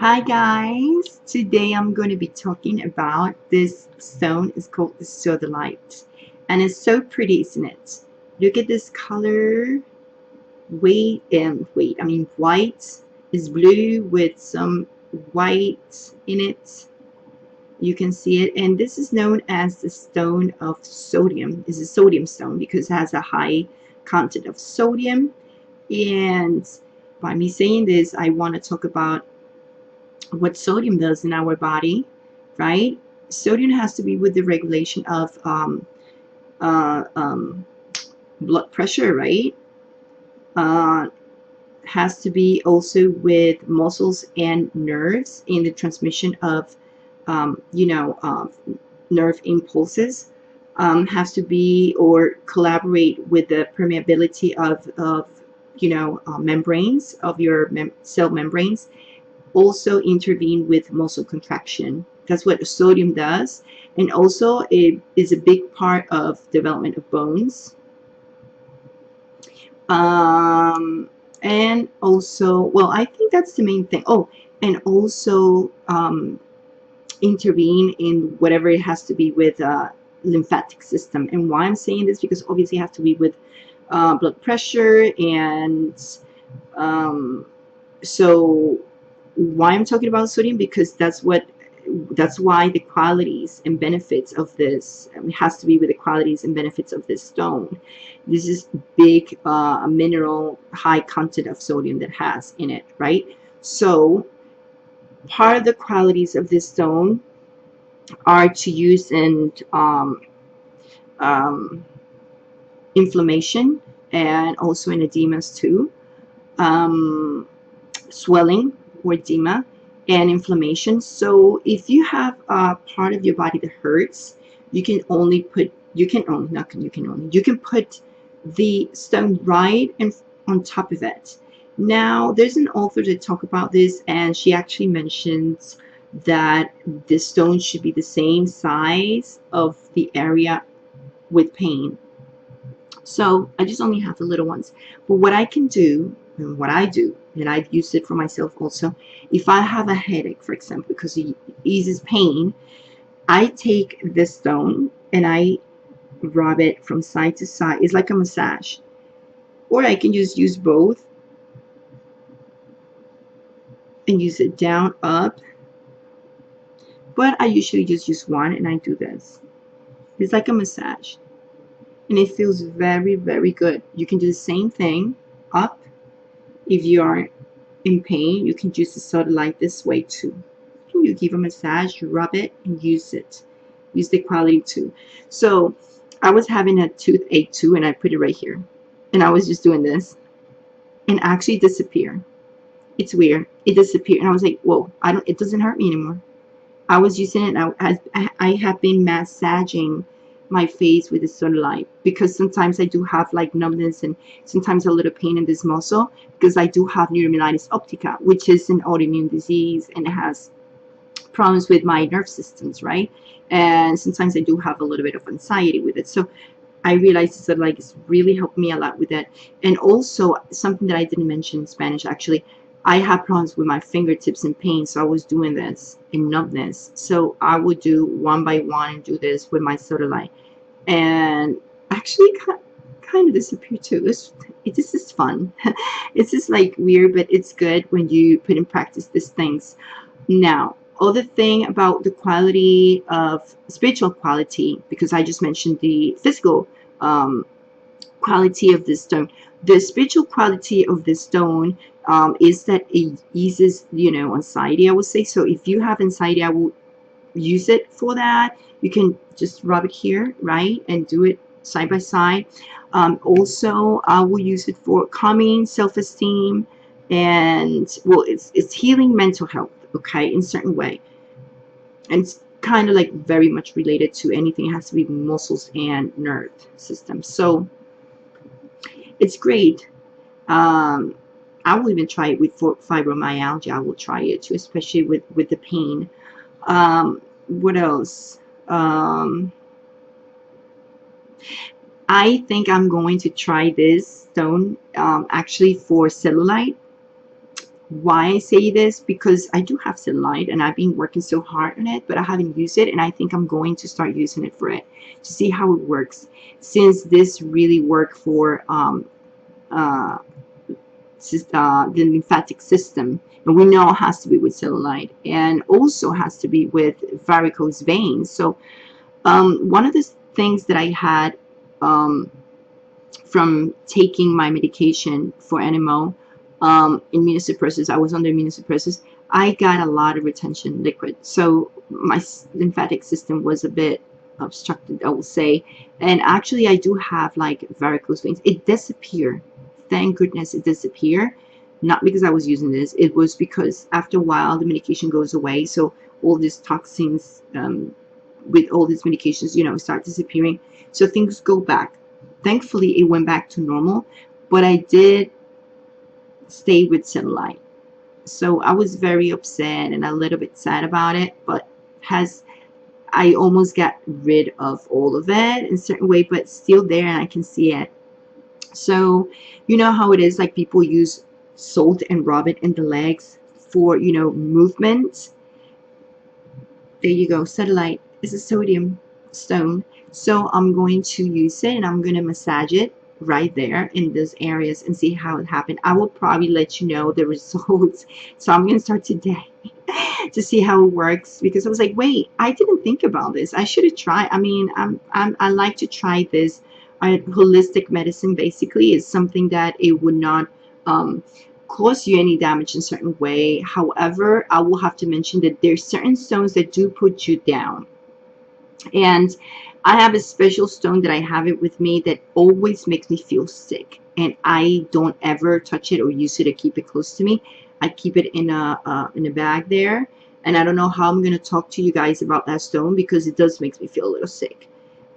Hi guys, today I'm going to be talking about this stone. It's called the Sodalite, and it's so pretty, isn't it? Look at this color. White is blue with some white in it. You can see it, and this is known as the stone of sodium. It's a sodium stone because it has a high content of sodium. And by me saying this, I want to talk about what sodium does in our body, right? Sodium has to be with the regulation of uh, um, blood pressure, right? Uh, has to be also with muscles and nerves in the transmission of, nerve impulses. Has to be or collaborate with the permeability of membranes of your cell membranes, also intervene with muscle contraction. That's what sodium does. And also it is a big part of development of bones. Um, and also, well, I think that's the main thing. Oh, and also intervene in whatever it has to be with lymphatic system. And why I'm saying this, because obviously it has to be with blood pressure. And um, so why I'm talking about sodium, because that's why the qualities and benefits of this, it has to be with the qualities and benefits of this stone. This is big mineral, high content of sodium that has in it, right? So part of the qualities of this stone are to use in um, inflammation, and also in edemas too. um, Swelling or edema and inflammation. So if you have a part of your body that hurts, you can only put you can only not you can only you can put the stone right in, on top of it. Now there's an author that talk about this, and she actually mentions that the stone should be the same size of the area with pain. So I just only have the little ones. But what I can do, and what I do, and I've used it for myself also, if I have a headache, for example, because it eases pain, I take this stone and I rub it from side to side. It's like a massage. Or I can just use both and use it down, up. But I usually just use one and I do this. It's like a massage. And it feels very, very good. You can do the same thing up. If you are in pain, you can use the Sodalite this way too. You give a massage, you rub it, and use it. Use the quality too. So I was having a toothache too, and I put it right here. And I was just doing this, and actually disappeared. It's weird. It disappeared, and I was like, "Whoa! I don't. It doesn't hurt me anymore." I was using it, and I have been massaging my face with the Sodalite, because sometimes I do have like numbness and sometimes a little pain in this muscle, because I do have neuromyelitis optica, which is an autoimmune disease, and it has problems with my nerve systems, right? And sometimes I do have a little bit of anxiety with it. So I realized that like it's really helped me a lot with that. And also something that I didn't mention in Spanish, actually, I have problems with my fingertips and pain, so I was doing this in numbness. So I would do one by one and do this with my Sodalite, and actually kind of disappear too. This is fun. It's just like weird, but it's good when you put in practice these things. Now, other thing about the quality of spiritual quality, because I just mentioned the physical um, quality of this stone. The spiritual quality of this stone is that it eases, anxiety, I would say. So if you have anxiety, I will use it for that. You can just rub it here, right, and do it side by side. Also, I will use it for calming self-esteem, and well, it's healing mental health, okay, in certain way. And it's kind of like very much related to anything. It has to be muscles and nerve system. So it's great. um, I will even try it with fibromyalgia. I will try it too, especially with the pain. What else? um, I think I'm going to try this stone, actually, for cellulite. Why I say this, because I do have Sodalite and I've been working so hard on it, but I haven't used it, and I think I'm going to start using it for it to see how it works, since this really worked for uh, the lymphatic system, and we know it has to be with cellulite, and also has to be with varicose veins. So one of the things that I had um, from taking my medication for NMO, immunosuppressors, I was under immunosuppressors, I got a lot of retention liquid. So my lymphatic system was a bit obstructed, I will say. And actually, I do have like varicose veins. It disappeared. Thank goodness it disappeared. Not because I was using this. It was because after a while, the medication goes away. So all these toxins with all these medications, start disappearing. So things go back. Thankfully, it went back to normal, but I did stay with Sodalite. So I was very upset and a little bit sad about it, but has I almost got rid of all of it in a certain way, but still there and I can see it. So you know how it is, like people use salt and rub it in the legs for, movement. There you go. Sodalite is a sodium stone. So I'm going to use it and I'm going to massage it right there in those areas and see how it happened. I will probably let you know the results. So I'm going to start today to see how it works, because I was like, wait, I didn't think about this. I should have tried. I mean, I like to try this. Holistic medicine basically is something that it would not um, cause you any damage in a certain way. However, I will have to mention that there's certain stones that do put you down. And I have a special stone that I have it with me that always makes me feel sick. And I don't ever touch it or use it or keep it close to me. I keep it in a bag there. And I don't know how I'm going to talk to you guys about that stone, because it does make me feel a little sick.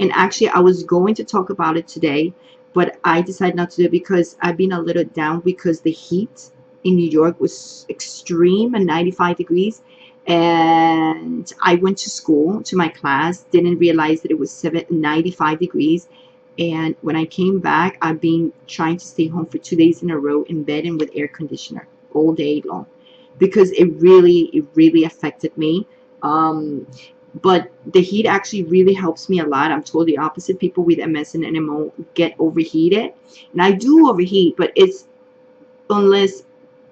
And actually, I was going to talk about it today, but I decided not to do it because I've been a little down because the heat in New York was extreme and 95 degrees. And I went to school, to my class, didn't realize that it was 95 degrees. And when I came back, I've been trying to stay home for 2 days in a row in bed and with air conditioner all day long, because it really affected me. Um, but the heat actually really helps me a lot. I'm totally opposite. People with MS and NMO get overheated, and I do overheat, but it's unless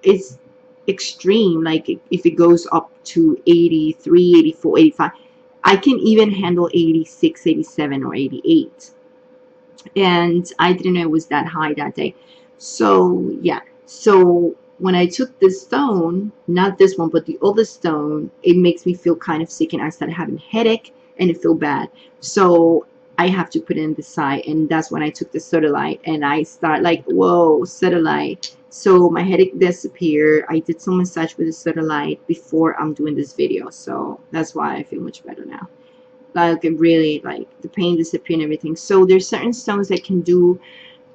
it's extreme, like if it goes up to 83, 84, 85. I can even handle 86, 87, or 88, and I didn't know it was that high that day. So yeah, so when I took this stone, not this one but the other stone, it makes me feel kind of sick and I started having headache and it feel bad. So I have to put it in the side, and that's when I took the Sodalite and I start like, whoa, Sodalite. So my headache disappeared. I did some massage with the Sodalite before I'm doing this video, so that's why I feel much better now. Like it really, like the pain disappear and everything. So there's certain stones that can do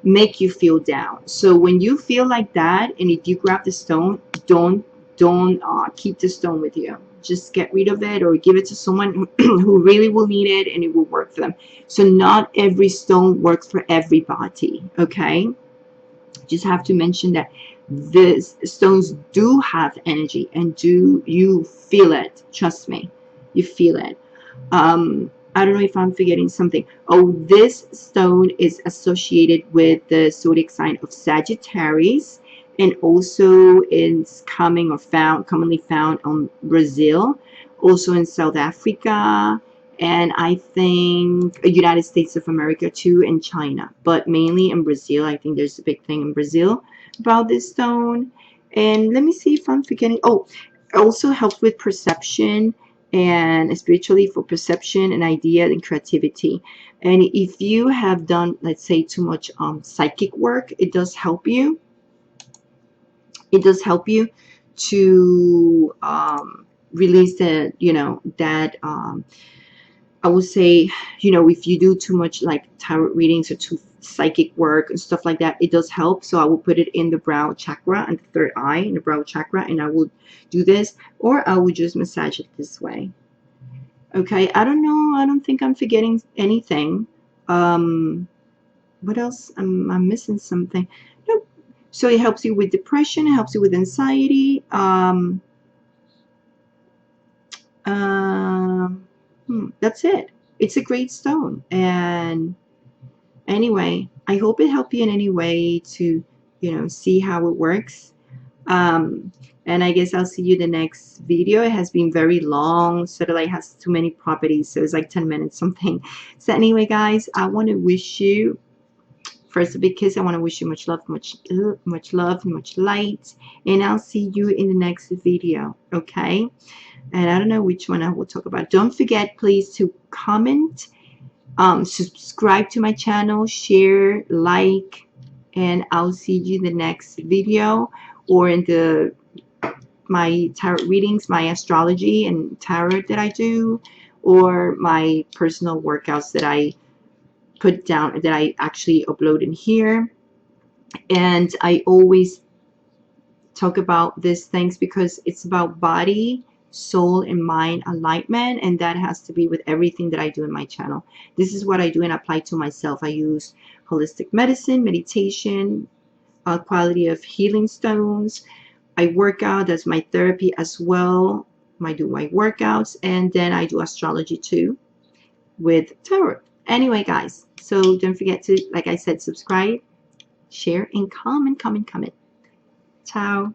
make you feel down. So when you feel like that, and if you grab the stone, don't keep the stone with you. Just get rid of it or give it to someone who really will need it, and it will work for them. So not every stone works for everybody. Okay, just have to mention that these stones do have energy, and do you feel it? Trust me, you feel it. I don't know if I'm forgetting something. Oh, this stone is associated with the zodiac sign of Sagittarius, and also is commonly found on Brazil, also in South Africa, and I think United States of America too, and China, but mainly in Brazil. I think there's a big thing in Brazil about this stone. And let me see if I'm forgetting. Oh, it also helps with perception, and spiritually for perception and idea and creativity. And if you have done, let's say, too much psychic work, it does help you. It does help you to release the, that I would say, if you do too much like tarot readings or too psychic work and stuff like that, it does help. So I will put it in the brow chakra and the third eye in the brow chakra, and I will do this, or I will just massage it this way. Okay, I don't know. I don't think I'm forgetting anything. What else? I'm missing something. Nope. So it helps you with depression, it helps you with anxiety. That's it. It's a great stone. And anyway, I hope it helped you in any way to, see how it works. Um, and I guess I'll see you in the next video. It has been very long. Sodalite has too many properties, so it's like 10 minutes something. So anyway, guys, I want to wish you first a big kiss. I want to wish you much love, much love, much light, and I'll see you in the next video. Okay? And I don't know which one I will talk about. Don't forget, please, to comment, subscribe to my channel, share, like, and I'll see you in the next video or in my tarot readings, my astrology and tarot that I do, or my personal workouts that I put down, that I actually upload in here. And I always talk about these things because it's about body, soul, and mind alignment, and that has to be with everything that I do in my channel. This is what I do and apply to myself. I use holistic medicine, meditation, quality of healing stones. I work out, that's my therapy as well. I do my workouts, and then I do astrology too with tarot. Anyway, guys, so don't forget to, like I said, subscribe, share, and comment. Ciao.